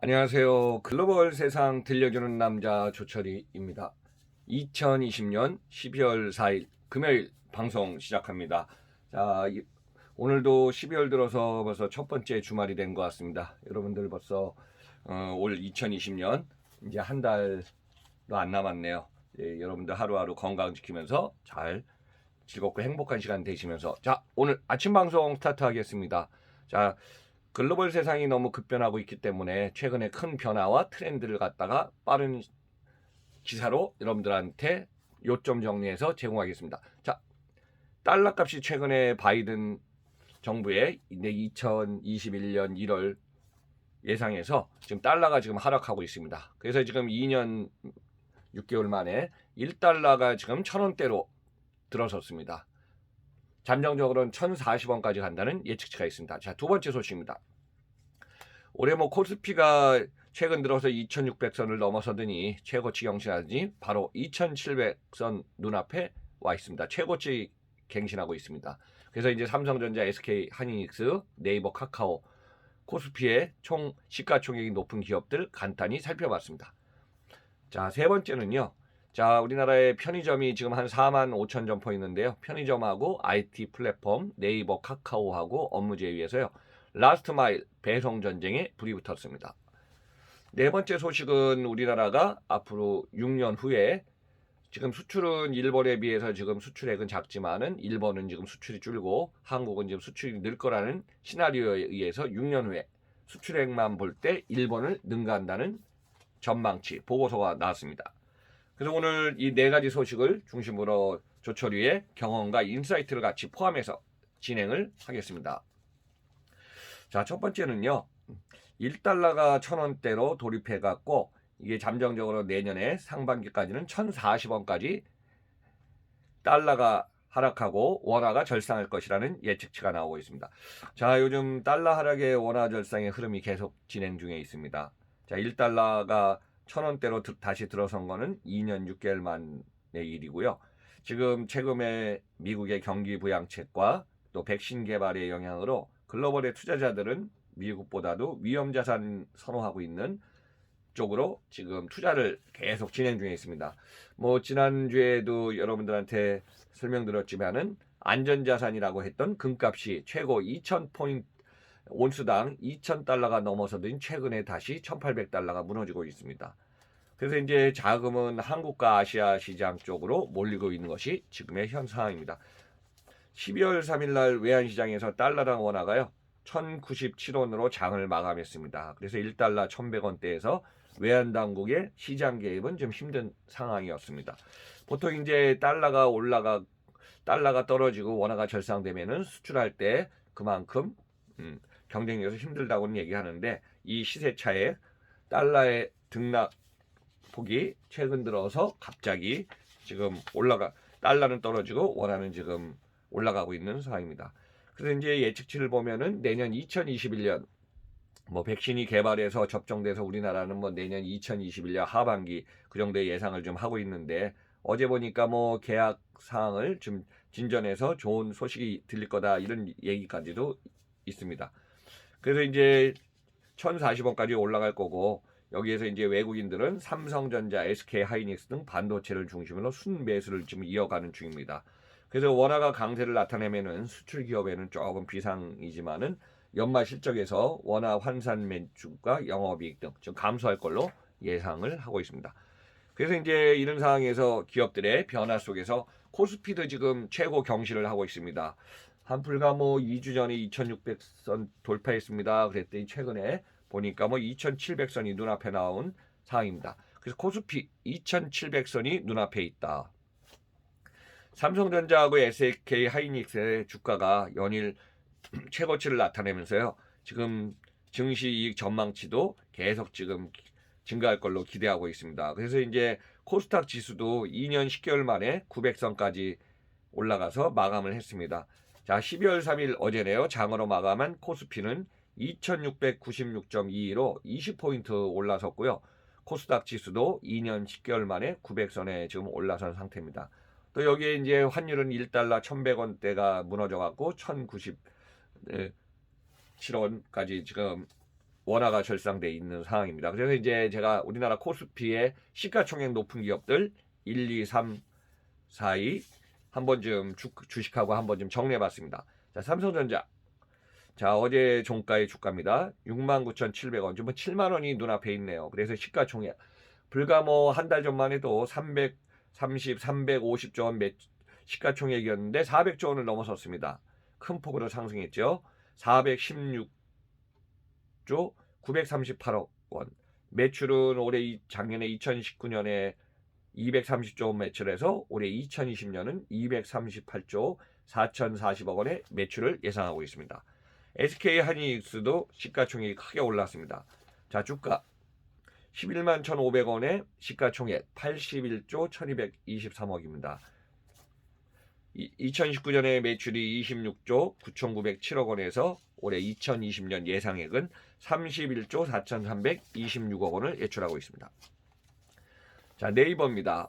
안녕하세요. 글로벌 세상 들려주는 남자 조철희입니다. 2020년 12월 4일 금요일 방송 시작합니다. 자, 오늘도 12월 들어서 벌써 첫 번째 주말이 된 것 같습니다. 여러분들 벌써 올 2020년 이제 한 달도 안 남았네요. 예, 여러분들 하루하루 건강 지키면서 잘 즐겁고 행복한 시간 되시면서 자, 오늘 아침 방송 스타트 하겠습니다. 자, 글로벌 세상이 너무 급변하고 있기 때문에 최근에 큰 변화와 트렌드를 갖다가 빠른 기사로 여러분들한테 요점 정리해서 제공하겠습니다. 자, 달러 값이 최근에 바이든 정부의 2021년 1월 예상에서 지금 달러가 지금 하락하고 있습니다. 그래서 지금 2년 6개월 만에 1달러가 지금 1,000원대로 들어섰습니다. 잠정적으로는 1,040원까지 간다는 예측치가 있습니다. 자, 두 번째 소식입니다. 올해 코스피가 최근 들어서 2,600선을 넘어서더니 최고치 경신하더니 바로 2,700선 눈앞에 와 있습니다. 최고치 갱신하고 있습니다. 그래서 이제 삼성전자, SK 하이닉스, 네이버, 카카오, 코스피의 총 시가총액이 높은 기업들 간단히 살펴봤습니다. 자, 세 번째는요. 자, 우리나라의 편의점이 지금 한 45,000점포 있는데요. 편의점하고 IT 플랫폼, 네이버, 카카오하고 업무 제휴에서요. 라스트 마일 배송 전쟁에 불이 붙었습니다. 네 번째 소식은 우리나라가 앞으로 6년 후에 지금 수출은 일본에 비해서 지금 수출액은 작지만은 일본은 지금 수출이 줄고 한국은 지금 수출이 늘 거라는 시나리오에 의해서 6년 후에 수출액만 볼 때 일본을 능가한다는 전망치 보고서가 나왔습니다. 그래서 오늘 이 네 가지 소식을 중심으로 조철희의 경험과 인사이트를 같이 포함해서 진행을 하겠습니다. 자, 첫 번째는요. 1달러가 1,000원대로 돌입해갖고 이게 잠정적으로 내년에 상반기까지는 1,040원까지 달러가 하락하고 원화가 절상할 것이라는 예측치가 나오고 있습니다. 자, 요즘 달러 하락의 원화 절상의 흐름이 계속 진행 중에 있습니다. 자, 1달러가 1,000원대로 다시 들어선 거는 2년 6개월 만의 일이고요. 지금 최근에 미국의 경기 부양책과 또 백신 개발의 영향으로 글로벌의 투자자들은 미국보다도 위험자산 선호하고 있는 쪽으로 지금 투자를 계속 진행 중에 있습니다. 뭐 지난주에도 여러분들한테 설명드렸지만은 안전자산이라고 했던 금값이 최고 2,000포인트 온수당 2,000달러가 넘어서더니 최근에 다시 1,800달러가 무너지고 있습니다. 그래서 이제 자금은 한국과 아시아 시장 쪽으로 몰리고 있는 것이 지금의 현 상황입니다. 12월 3일 날 외환시장에서 달러당 원화가요. 1,097원으로 장을 마감했습니다. 그래서 1달러 1,100원대에서 외환당국의 시장 개입은 좀 힘든 상황이었습니다. 보통 이제 달러가 떨어지고 원화가 절상되면은 수출할 때 그만큼 경쟁력에서 힘들다고는 얘기하는데 이 시세차에 달러의 등락폭이 최근 들어서 갑자기 지금 달러는 떨어지고 원화는 지금 올라가고 있는 상황입니다. 그래서 이제 예측치를 보면은 내년 2021년 뭐 백신이 개발해서 접종돼서 우리나라는 뭐 내년 2021년 하반기 그 정도의 예상을 좀 하고 있는데 어제 보니까 뭐 계약 사항을 좀 진전해서 좋은 소식이 들릴 거다 이런 얘기까지도 있습니다. 그래서 이제 1,040원까지 올라갈 거고 여기에서 이제 외국인들은 삼성전자, SK 하이닉스 등 반도체를 중심으로 순매수를 지금 이어가는 중입니다. 그래서 원화가 강세를 나타내면은 수출 기업에는 조금 비상이지만은 연말 실적에서 원화 환산 매출과 영업이익 등 좀 감소할 걸로 예상을 하고 있습니다. 그래서 이제 이런 상황에서 기업들의 변화 속에서 코스피도 지금 최고 경신을 하고 있습니다. 한 불과 뭐 2주 전에 2,600선 돌파했습니다. 그랬더니 최근에 보니까 뭐 2,700선이 눈앞에 나온 상황입니다. 그래서 코스피 2,700선이 눈앞에 있다. 삼성전자하고 SK 하이닉스의 주가가 연일 최고치를 나타내면서요. 지금 증시 이익 전망치도 계속 지금 증가할 걸로 기대하고 있습니다. 그래서 이제 코스닥 지수도 2년 10개월 만에 900선까지 올라가서 마감을 했습니다. 자, 12월 3일 어제네요. 장으로 마감한 코스피는 2696.22로 20포인트 올라섰고요. 코스닥 지수도 2년 10개월 만에 900선에 지금 올라선 상태입니다. 또 여기에 이제 환율은 1달러 1,100원대가 무너져 갖고 1,097원까지 지금 원화가 절상돼 있는 상황입니다. 그래서 이제 제가 우리나라 코스피의 시가총액 높은 기업들 1, 2, 3, 4위 한 번쯤 주식하고 한 번쯤 정리해봤습니다. 자, 삼성전자. 자, 어제 종가의 주가입니다. 69,700원. 좀 7만 원이 눈앞에 있네요. 그래서 시가총액 불과 뭐 한 달 전만 해도 330, 350조 원 시가총액이었는데 400조 원을 넘어섰습니다. 큰 폭으로 상승했죠. 416조 938억 원. 매출은 올해 작년에 2019년에 230조 원 매출해서 올해 2020년은 238조 4,040억 원의 매출을 예상하고 있습니다. SK 하이닉스도 시가총액이 크게 올랐습니다. 자, 주가 11만 1,500원에 시가총액 81조 1,223억입니다. 2019년에 매출이 26조 9,907억 원에서 올해 2020년 예상액은 31조 4,326억 원을 예출하고 있습니다. 자, 네이버입니다.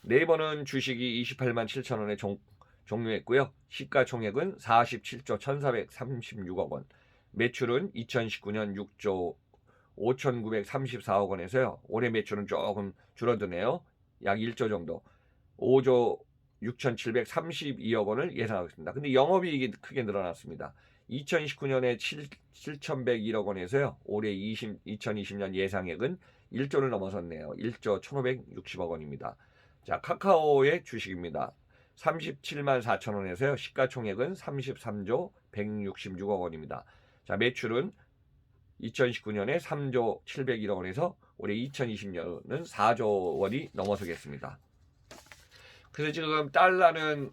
네이버는 주식이 28만 7천 원에 종료했고요. 시가총액은 47조 1,436억 원. 매출은 2019년 6조 5,934억 원에서요. 올해 매출은 조금 줄어드네요. 약 1조 정도. 5조 6,732억 원을 예상하고 있습니다. 근데 영업이익이 크게 늘어났습니다. 2019년에 7,101억 원에서요. 올해 2020년 예상액은 1조를 넘어섰네요. 1조 1,560억 원입니다. 자, 카카오의 주식입니다. 37만 4천 원에서요. 시가총액은 33조 166억 원입니다. 자, 매출은 2019년에 3조 701억 원에서 올해 2020년은 4조 원이 넘어서겠습니다. 그래서 지금 달러는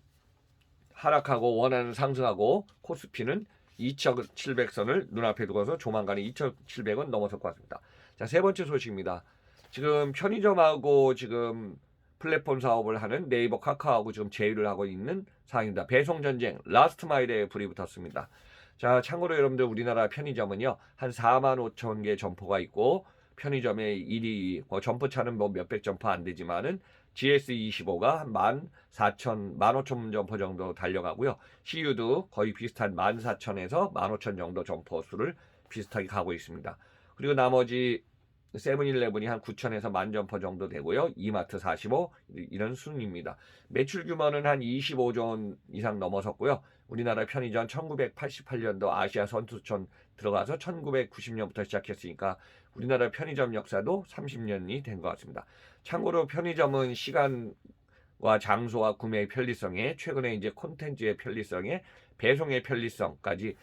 하락하고 원화는 상승하고 코스피는 2,700선을 눈앞에 두고서 조만간에 2,700원 넘어설 것 같습니다. 자, 세 번째 소식입니다. 지금 편의점하고 지금 플랫폼 사업을 하는 네이버, 카카오하고 지금 제휴를 하고 있는 상황입니다. 배송 전쟁, 라스트 마일에 불이 붙었습니다. 자, 참고로 여러분들 우리나라 편의점은요, 한 4만 5천 개 점포가 있고 편의점의 1위, 점포차는 뭐 몇백 점포 안 되지만은 GS25가 한 14,000, 15,000 점포 정도 달려가고요. CU도 거의 비슷한 14,000에서 15,000 정도 점포 수를 비슷하게 가고 있습니다. 그리고 나머지 세븐일레븐이 한 9,000에서 10,000점포 정도 되고요. 이마트 45 이런 순입니다. 매출 규모는 한 25조 원 이상 넘어섰고요. 우리나라 편의점 1988년도 아시아 선수촌 들어가서 1990년부터 시작했으니까 우리나라 편의점 역사도 30년이 된 것 같습니다. 참고로 편의점은 시간과 장소와 구매의 편리성에 최근에 이제 콘텐츠의 편리성에 배송의 편리성까지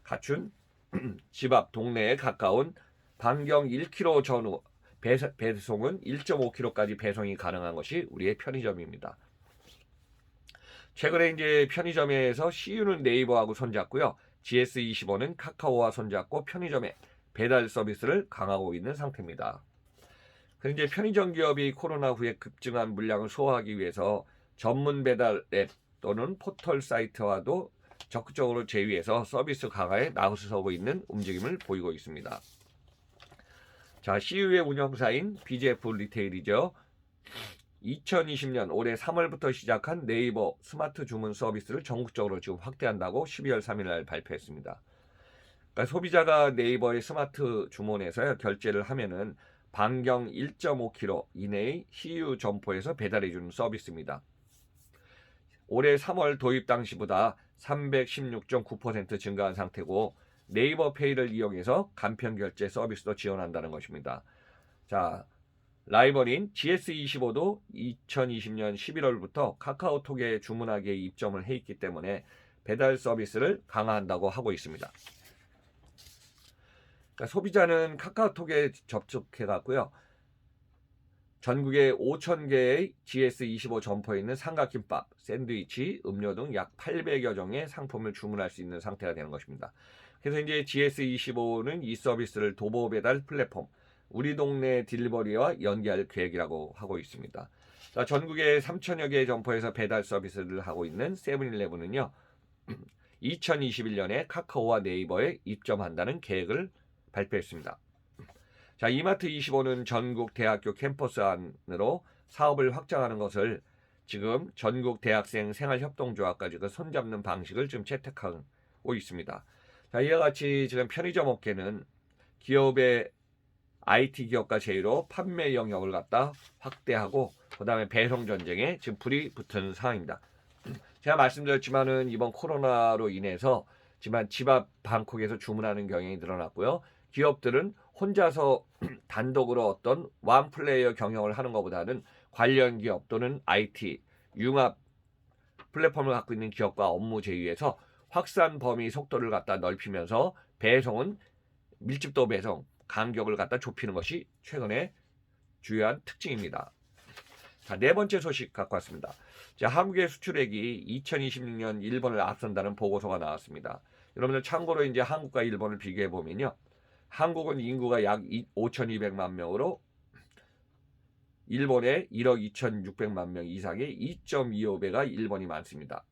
갖춘 집 앞 동네에 가까운 반경 1km 전후 배송은 1.5km까지 배송이 가능한 것이 우리의 편의점입니다. 최근에 이제 편의점에서 CU는 네이버하고 손잡고요. GS25는 카카오와 손잡고 편의점의 배달 서비스를 강화하고 있는 상태입니다. 그런데 이제 편의점 기업이 코로나 후에 급증한 물량을 소화하기 위해서 전문 배달 앱 또는 포털 사이트와도 적극적으로 제휴해서 서비스 강화에 나서고 있는 움직임을 보이고 있습니다. 자, CU의 운영사인 BJF 리테일이죠. 2020년 올해 3월부터 시작한 네이버 스마트 주문 서비스를 전국적으로 지금 확대한다고 12월 3일 날 발표했습니다. 그러니까 소비자가 네이버의 스마트 주문에서 결제를 하면은 반경 1.5km 이내의 CU 점포에서 배달해주는 서비스입니다. 올해 3월 도입 당시보다 316.9% 증가한 상태고 네이버 페이를 이용해서 간편 결제 서비스도 지원한다는 것입니다. 자, 라이벌인 GS25도 2020년 11월부터 카카오톡에 주문하기에 입점을 해 있기 때문에 배달 서비스를 강화한다고 하고 있습니다. 그러니까 소비자는 카카오톡에 접속해 갖고요. 전국에 5,000개의 GS25 점포에 있는 삼각김밥, 샌드위치, 음료 등 약 800여 종의 상품을 주문할 수 있는 상태가 되는 것입니다. 그래서 이제 GS25는 이 서비스를 도보 배달 플랫폼 우리 동네 딜리버리와 연계할 계획이라고 하고 있습니다. 자, 전국에 3,000여 개의 점포에서 배달 서비스를 하고 있는 세븐일레븐은요. 2021년에 카카오와 네이버에 입점한다는 계획을 발표했습니다. 자, 이마트 25는 전국 대학교 캠퍼스 안으로 사업을 확장하는 것을 지금 전국 대학생 생활협동조합까지 손잡는 방식을 지금 채택하고 있습니다. 자, 이와 같이 지금 편의점 업계는 기업의 IT 기업과 제휴로 판매 영역을 갖다 확대하고 그다음에 배송 전쟁에 지금 불이 붙은 상황입니다. 제가 말씀드렸지만은 이번 코로나로 인해서 지만 집 앞 방콕에서 주문하는 경향이 늘어났고요. 기업들은 혼자서 단독으로 어떤 원 플레이어 경영을 하는 것보다는 관련 기업 또는 IT 융합 플랫폼을 갖고 있는 기업과 업무 제휴해서 확산 범위 속도를 갖다 넓히면서 배송은 밀집도 배송 간격을 갖다 좁히는 것이 최근의 주요한 특징입니다. 자, 네 번째 소식 갖고 왔습니다. 자, 한국의 수출액이 2026년 일본을 앞선다는 보고서가 나왔습니다. 여러분들 참고로 이제 한국과 일본을 비교해 보면요. 한국은 인구가 약 5,200만 명으로 일본의 1억 2,600만 명 이상의 2.25배가 일본이 많습니다.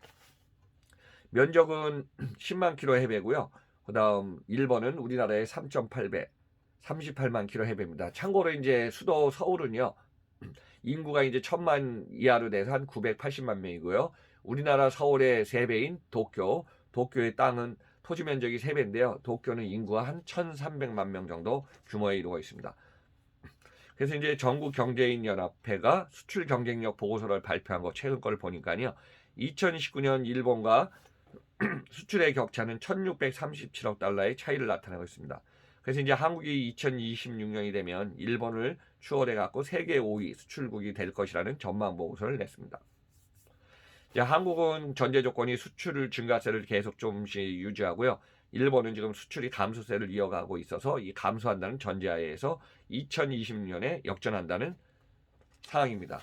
면적은 10만 킬로 해배고요. 그다음 일본은 우리나라의 3.8배, 38만 킬로 해배입니다. 참고로 이제 수도 서울은요. 인구가 이제 1,000만 이하로 돼서 한 980만 명이고요. 우리나라 서울의 3배인 도쿄의 땅은 토지 면적이 3배인데요. 도쿄는 인구가 한 1,300만 명 정도 규모에 이루고 있습니다. 그래서 이제 전국경제인연합회가 수출 경쟁력 보고서를 발표한 거 최근 걸 보니까요. 2019년 일본과 수출의 격차는 1,637억 달러의 차이를 나타내고 있습니다. 그래서 이제 한국이 2026년이 되면 일본을 추월해 갖고 세계 5위 수출국이 될 것이라는 전망 보고서를 냈습니다. 이제 한국은 전제 조건이 수출 증가세를 계속 조금씩 유지하고요. 일본은 지금 수출이 감소세를 이어가고 있어서 이 감소한다는 전제하에서 2026년에 역전한다는 상황입니다.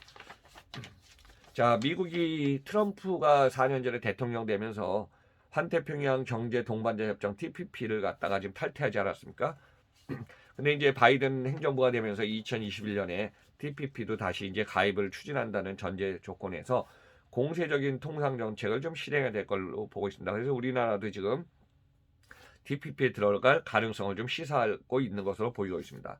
자, 미국이 트럼프가 4년 전에 대통령 되면서 환태평양 경제 동반자 협정 TPP를 갖다가 지금 탈퇴하지 않았습니까? 근데 이제 바이든 행정부가 되면서 2021년에 TPP도 다시 이제 가입을 추진한다는 전제 조건에서 공세적인 통상 정책을 좀 실행해야 될 걸로 보고 있습니다. 그래서 우리나라도 지금 TPP에 들어갈 가능성을 좀 시사하고 있는 것으로 보이고 있습니다.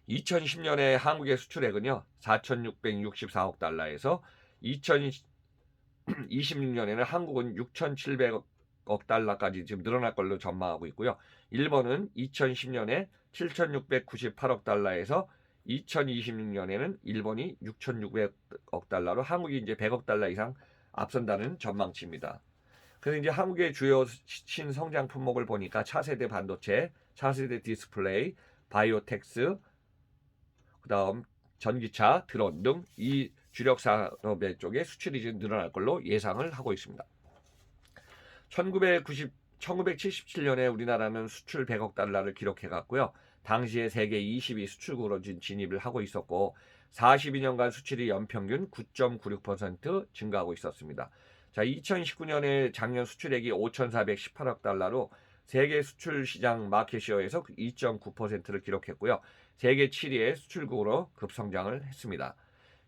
2010년에 한국의 수출액은요 4,664억 달러에서 2026년에는 한국은 6,700억 달러까지 지금 늘어날 걸로 전망하고 있고요. 일본은 2010년에 7,698억 달러에서 2026년에는 일본이 6,600억 달러로 한국이 이제 100억 달러 이상 앞선다는 전망치입니다. 그래서 이제 한국의 주요 신성장 품목을 보니까 차세대 반도체, 차세대 디스플레이, 바이오텍스, 그다음 전기차, 드론 등 이 주력 산업의 쪽에 수출이 좀 늘어날 걸로 예상을 하고 있습니다. 1977년에 우리나라는 수출 100억 달러를 기록해 갔고요. 당시에 세계 20위 수출국으로 진입을 하고 있었고 42년간 수출이 연평균 9.96% 증가하고 있었습니다. 자, 2019년에 작년 수출액이 5,418억 달러로 세계 수출 시장 마켓시어에서 2.9%를 기록했고요. 세계 7위의 수출국으로 급성장을 했습니다.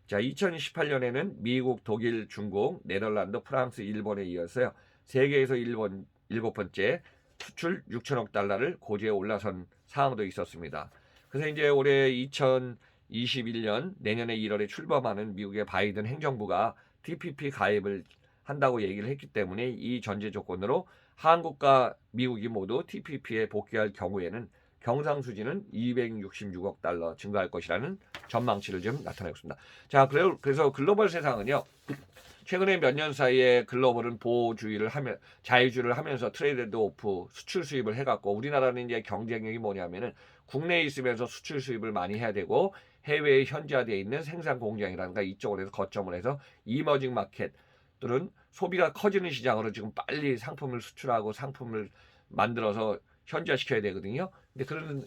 자, 2018년에는 미국, 독일, 중국, 네덜란드, 프랑스, 일본에 이어서요. 세계에서 일본 7번째 수출 6천억 달러를 고지에 올라선 상황도 있었습니다. 그래서 이제 올해 2021년 내년에 1월에 출범하는 미국의 바이든 행정부가 TPP 가입을 한다고 얘기를 했기 때문에 이 전제 조건으로 한국과 미국이 모두 TPP에 복귀할 경우에는 경상수지는 266억 달러 증가할 것이라는 전망치를 좀 나타내고 있습니다. 자, 그래서 글로벌 세상은요. 최근에 몇 년 사이에 글로벌은 보호주의를 하면 자유주의를 하면서 트레이드 오프 수출 수입을 해갖고 우리나라는 이제 경쟁력이 뭐냐면은 국내에 있으면서 수출 수입을 많이 해야 되고 해외에 현지화되어 있는 생산 공장이라든가 이쪽으로 해서 거점을 해서 이머징 마켓 또는 소비가 커지는 시장으로 지금 빨리 상품을 수출하고 상품을 만들어서 현지화시켜야 되거든요. 근데 그런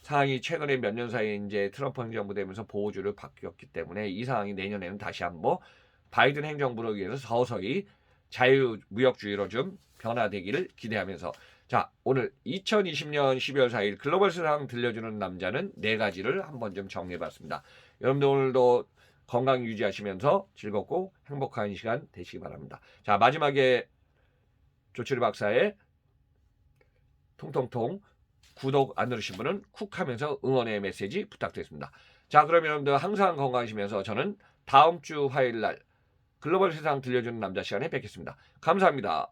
상황이 최근에 몇 년 사이에 이제 트럼프 행정부 되면서 보호주의를 바뀌었기 때문에 이 상황이 내년에는 다시 한번 바이든 행정부를 위해서 서서히 자유무역주의로 좀 변화되기를 기대하면서 자, 오늘 2020년 12월 4일 글로벌 세상 들려주는 남자는 4가지를 한번 좀 정리해봤습니다. 여러분들 오늘도 건강 유지하시면서 즐겁고 행복한 시간 되시기 바랍니다. 자, 마지막에 조철희 박사의 통통통 구독 안 누르신 분은 쿡 하면서 응원의 메시지 부탁드리겠습니다. 자, 그러면 여러분들 항상 건강하시면서 저는 다음 주 화요일 날 글로벌 세상 들려주는 남자 시간에 뵙겠습니다. 감사합니다.